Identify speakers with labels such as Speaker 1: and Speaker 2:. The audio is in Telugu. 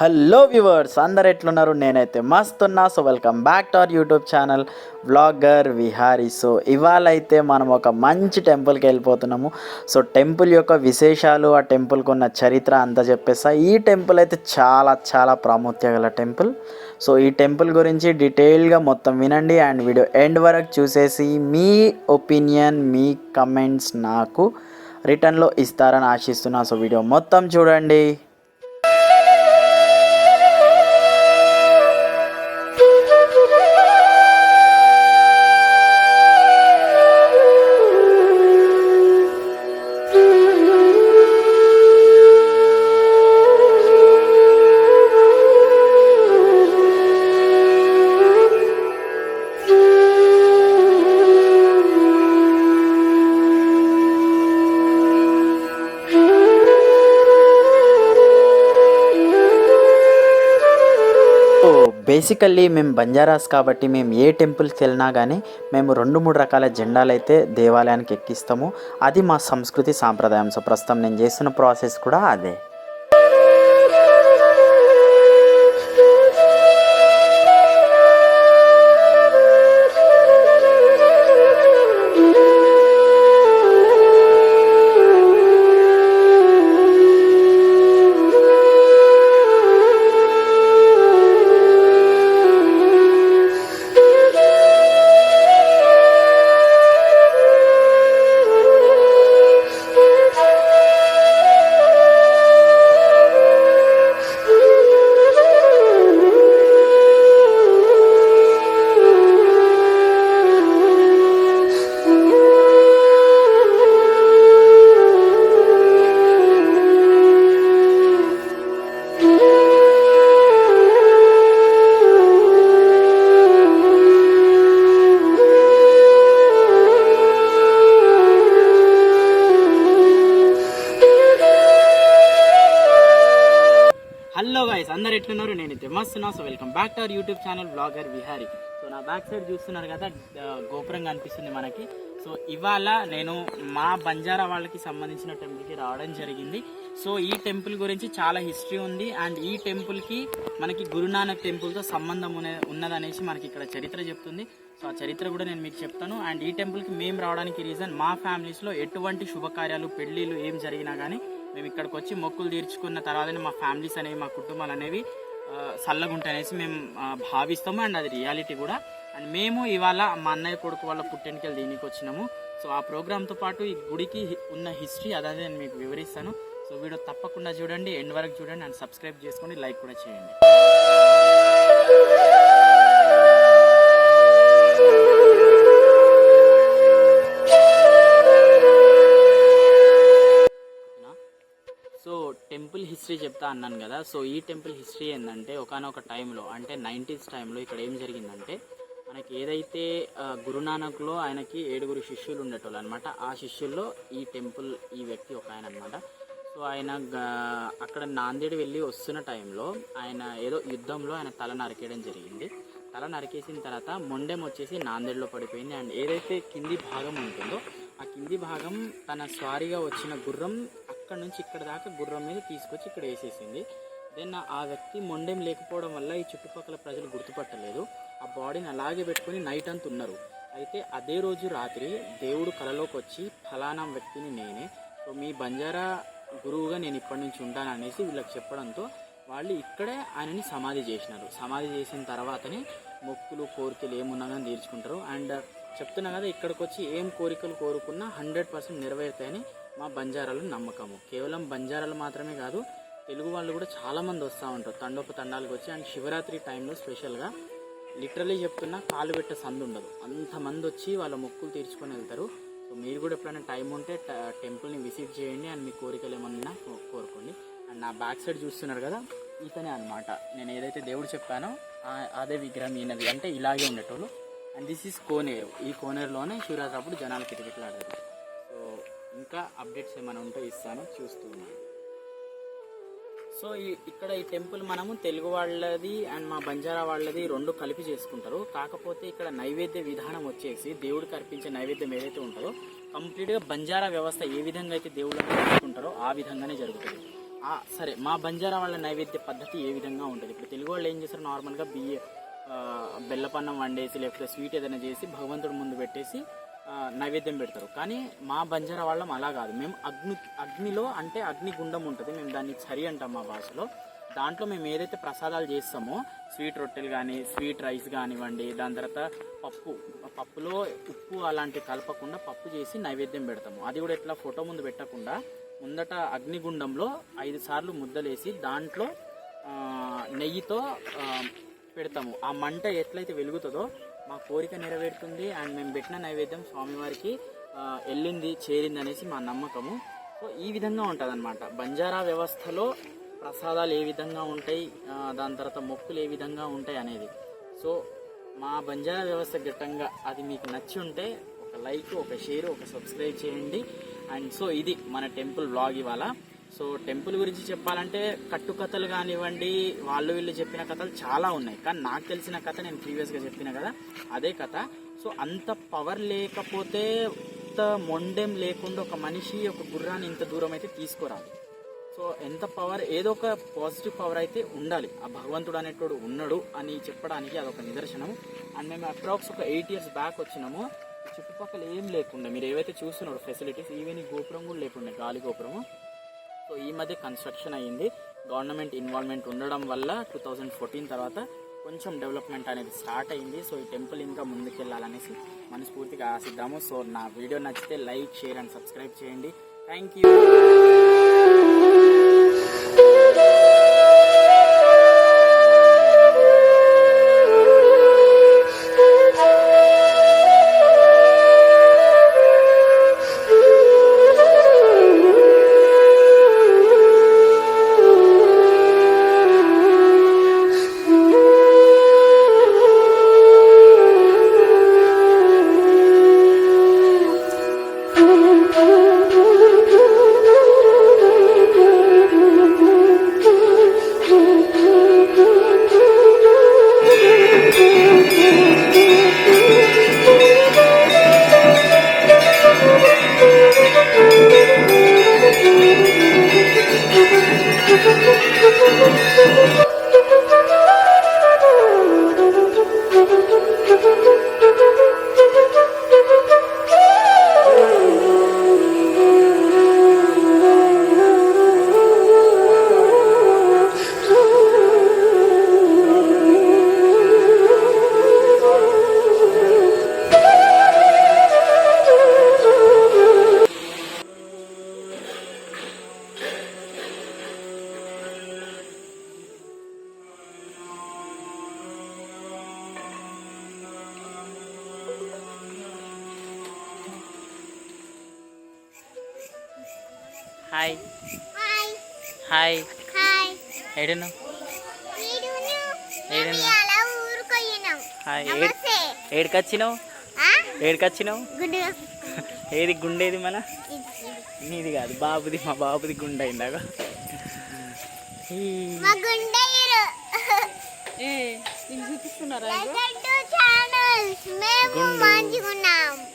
Speaker 1: హలో వ్యూవర్స్, అందరు ఎట్లున్నారు? నేనైతే మస్తున్నా. So welcome back to our YouTube channel vlogger Vihari. So ఇవాళ అయితే మనం ఒక మంచి టెంపుల్కి వెళ్ళిపోతున్నాము. సో టెంపుల్ యొక్క విశేషాలు, ఆ టెంపుల్కి ఉన్న చరిత్ర అంతా చెప్పేస్తా. ఈ టెంపుల్ అయితే చాలా చాలా ప్రాముఖ్యత గల టెంపుల్. సో ఈ టెంపుల్ గురించి డీటెయిల్గా మొత్తం వినండి అండ్ వీడియో ఎండ్ వరకు చూసేసి మీ ఒపీనియన్, మీ కమెంట్స్ నాకు రిటర్న్లో ఇస్తారని ఆశిస్తున్నా. సో వీడియో మొత్తం చూడండి. బేసికల్లీ మేము బంజారాస్ కాబట్టి మేము ఏ టెంపుల్కి వెళ్ళినా కానీ మేము 2-3 రకాల జెండాలు అయితే దేవాలయానికి ఎక్కిస్తాము. అది మా సంస్కృతి సాంప్రదాయం. సో ప్రస్తుతం నేను చేస్తున్న ప్రాసెస్ కూడా అదే. హలో గైస్, అందరు ఎట్లున్నారు? నేనైతే మస్తున్నా. So welcome back to our YouTube channel vlogger Vihari. So నా బ్యాక్ సైడ్ చూస్తున్నారు కదా, గోపురం కనిపిస్తుంది మనకి. సో ఇవాళ నేను మా బంజారా వాళ్ళకి సంబంధించిన టెంపుల్కి రావడం జరిగింది. సో ఈ టెంపుల్ గురించి చాలా హిస్టరీ ఉంది అండ్ ఈ టెంపుల్కి మనకి గురునానక్ టెంపుల్తో సంబంధం ఉన్నదనేసి మనకి ఇక్కడ చరిత్ర చెప్తుంది. సో ఆ చరిత్ర కూడా నేను మీకు చెప్తాను. అండ్ ఈ టెంపుల్కి మేము రావడానికి రీజన్, మా ఫ్యామిలీస్లో ఎటువంటి శుభకార్యాలు, పెళ్ళిళ్ళు ఏం జరిగినా కానీ మేము ఇక్కడికి వచ్చి మొక్కులు తీర్చుకున్న తర్వాతనే మా ఫ్యామిలీస్ అనేవి, మా కుటుంబాలు అనేవి చల్లగుంటాయనేసి మేము భావిస్తాము. అండ్ అది రియాలిటీ కూడా. అండ్ మేము ఇవాళ మా అన్నయ్య కొడుకు వాళ్ళ పుట్టెనికలు దీనికి వచ్చినాము. సో ఆ ప్రోగ్రామ్తో పాటు ఈ గుడికి ఉన్న హిస్టరీ అదే నేను మీకు వివరిస్తాను. సో వీడియో తప్పకుండా చూడండి, ఎండ్ వరకు చూడండి అండ్ సబ్స్క్రైబ్ చేసుకోండి, లైక్ కూడా చేయండి. టెంపుల్ హిస్టరీ చెప్తా అన్నాను కదా. సో ఈ టెంపుల్ హిస్టరీ ఏంటంటే, ఒకనొక టైంలో అంటే 90s టైంలో ఇక్కడ ఏం జరిగిందంటే, మనకి ఏదైతే గురునానక్లో ఆయనకి 7 శిష్యులు ఉండేటోళ్ళు అనమాట. ఆ శిష్యుల్లో ఈ టెంపుల్, ఈ వ్యక్తి ఒక ఆయన అనమాట. సో ఆయన అక్కడ నాందేడ్ వెళ్ళి వస్తున్న టైంలో ఆయన ఏదో యుద్ధంలో ఆయన తల నరికేయడం జరిగింది. తల నరికేసిన తర్వాత మొండెం వచ్చేసి నాందేడ్లో పడిపోయింది. అండ్ ఏదైతే కింది భాగం ఉంటుందో ఆ కింది భాగం తన స్వారీగా వచ్చిన గుర్రం అక్కడ నుంచి ఇక్కడ దాకా గుర్రం మీద తీసుకొచ్చి ఇక్కడ వేసేసింది. దెన్ ఆ వ్యక్తి మొండెం లేకపోవడం వల్ల ఈ చుట్టుపక్కల ప్రజలు గుర్తుపట్టలేదు. ఆ బాడీని అలాగే పెట్టుకొని నైట్ అంతా ఉన్నారు. అయితే అదే రోజు రాత్రి దేవుడు కలలోకి వచ్చి, ఫలానా వ్యక్తిని నేనే, సో మీ బంజారా గురువుగా నేను ఇప్పటి నుంచి ఉంటాను అనేసి వీళ్ళకి చెప్పడంతో వాళ్ళు ఇక్కడే ఆయనని సమాధి చేసినారు. సమాధి చేసిన తర్వాతనే మొక్కులు, కోరికలు ఏమున్నా కానీ తీర్చుకుంటారు. అండ్ చెప్తున్నా కదా, ఇక్కడికి వచ్చి ఏం కోరికలు కోరుకున్నా 100% నెరవేరుతాయని మా బంజారాలు నమ్మకము. కేవలం బంజారాలు మాత్రమే కాదు, తెలుగు వాళ్ళు కూడా చాలామంది వస్తూ ఉంటారు తండోపతండాలకు వచ్చి. అండ్ శివరాత్రి టైంలో స్పెషల్గా లిటరలీ చెప్తున్నా, కాలు పెట్టే సందు ఉండదు, అంతమంది వచ్చి వాళ్ళ మొక్కులు తీర్చుకొని వెళ్తారు. సో మీరు కూడా ఎప్పుడైనా టైం ఉంటే టెంపుల్ని విజిట్ చేయండి అండ్ మీ కోరికలు ఏమన్నా కోరుకోండి. అండ్ నా బ్యాక్ సైడ్ చూస్తున్నారు కదా, ఇతనే అనమాట నేను ఏదైతే దేవుడు చెప్పానో అదే విగ్రహం ఈయనది. అంటే ఇలాగే ఉండేటోళ్ళు. అండ్ దిస్ ఈజ్ కోనేరు. ఈ కోనేరులోనే శివరాత్రి అప్పుడు జనాలు కిటకిటలాడారు. సో ఇంకా అప్డేట్స్ ఏమైనా ఉంటే ఇస్తాను, చూస్తూ ఉన్నాను. సో ఇక్కడ ఈ టెంపుల్ మనము తెలుగు వాళ్ళది అండ్ మా బంజారా వాళ్ళది 2 కలిపి చేసుకుంటారు. కాకపోతే ఇక్కడ నైవేద్య విధానం వచ్చేసి, దేవుడికి అర్పించే నైవేద్యం ఏదైతే ఉంటుందో కంప్లీట్గా బంజారా వ్యవస్థ ఏ విధంగా అయితే దేవుళ్ళని చేసుకుంటారో ఆ విధంగానే జరుగుతుంది. సరే, మా బంజారా వాళ్ళ నైవేద్య పద్ధతి ఏ విధంగా ఉంటుంది? ఇప్పుడు తెలుగు వాళ్ళు ఏం చేస్తారు, నార్మల్గా బెల్లపన్నం వండేసి లేకపోతే స్వీట్ ఏదైనా చేసి భగవంతుడి ముందు పెట్టేసి నైవేద్యం పెడతారు. కానీ మా బంజారా వాళ్ళం అలా కాదు. మేము అగ్నిలో, అంటే అగ్నిగుండం ఉంటుంది, మేము దాన్ని చరి అంటాం మా భాషలో. దాంట్లో మేము ఏదైతే ప్రసాదాలు చేస్తామో, స్వీట్ రొట్టెలు కానీ స్వీట్ రైస్ కానివ్వండి, దాని తర్వాత పప్పులో ఉప్పు అలాంటివి కలపకుండా పప్పు చేసి నైవేద్యం పెడతాము. అది కూడా ఎట్లా, ఫోటో ముందు పెట్టకుండా ముందట అగ్నిగుండంలో 5 సార్లు ముద్దలేసి దాంట్లో నెయ్యితో పెడతాము. ఆ మంట ఎట్లయితే వెలుగుతుందో మా కోరిక నెరవేరుతుంది. అండ్ మేము పెట్టిన నైవేద్యం స్వామివారికి వెళ్ళింది, చేరింది అనేసి మా నమ్మకము. సో ఈ విధంగా ఉంటుంది అన్నమాట బంజారా వ్యవస్థలో. ప్రసాదాలు ఏ విధంగా ఉంటాయి, దాని తర్వాత మొక్కులు ఏ విధంగా ఉంటాయి అనేది. సో మా బంజారా వ్యవస్థ ఘట్టంగా అది మీకు నచ్చి ఉంటే ఒక లైక్, ఒక షేర్, ఒక సబ్స్క్రైబ్ చేయండి. అండ్ సో ఇది మన టెంపుల్ వ్లాగ్ ఇవాళ. సో టెంపుల్ గురించి చెప్పాలంటే కట్టుకథలు కానివ్వండి, వాళ్ళు వీళ్ళు చెప్పిన కథలు చాలా ఉన్నాయి. కానీ నాకు తెలిసిన కథ నేను ప్రీవియస్గా చెప్పిన కదా, అదే కథ. సో అంత పవర్ లేకపోతే, అంత మొండెం లేకుండా ఒక మనిషి ఒక గుర్రాన్ని ఇంత దూరం అయితే తీసుకురాదు. సో ఎంత పవర్, ఏదో ఒక పాజిటివ్ పవర్ అయితే ఉండాలి. ఆ భగవంతుడు అనేటోడు ఉన్నాడు అని చెప్పడానికి అదొక నిదర్శనం. అండ్ మేము అప్రాక్స్ ఒక 8 years బ్యాక్ వచ్చినాము. చుట్టుపక్కల ఏం లేకుండా, మీరు ఏవైతే చూస్తున్నారో ఫెసిలిటీస్, ఈవెన్ ఈ గోపురం కూడా లేకుండే, గాలి గోపురము. సో ఈ మధ్య కన్స్ట్రక్షన్ అయ్యింది. గవర్నమెంట్ ఇన్వాల్వ్మెంట్ ఉండడం వల్ల 2014 తర్వాత కొంచెం డెవలప్మెంట్ అనేది స్టార్ట్ అయింది. సో ఈ టెంపుల్ ఇంకా ముందుకెళ్ళాలనేసి మనస్ఫూర్తిగా ఆశిద్దాము. సో నా వీడియో నచ్చితే లైక్, షేర్ అండ్ సబ్స్క్రైబ్ చేయండి. Thank you. హాయ్ హాయ్ హాయ్ ఏడును ఏడును హాయ్ ఏడికొచ్చినావు ఏడికొచ్చినావు ఏది గుండేది మన నీది కాదు బాబుది, మా బాబుది గుండె అయిందాగా.
Speaker 2: చూపిస్తున్నారా
Speaker 1: గుండు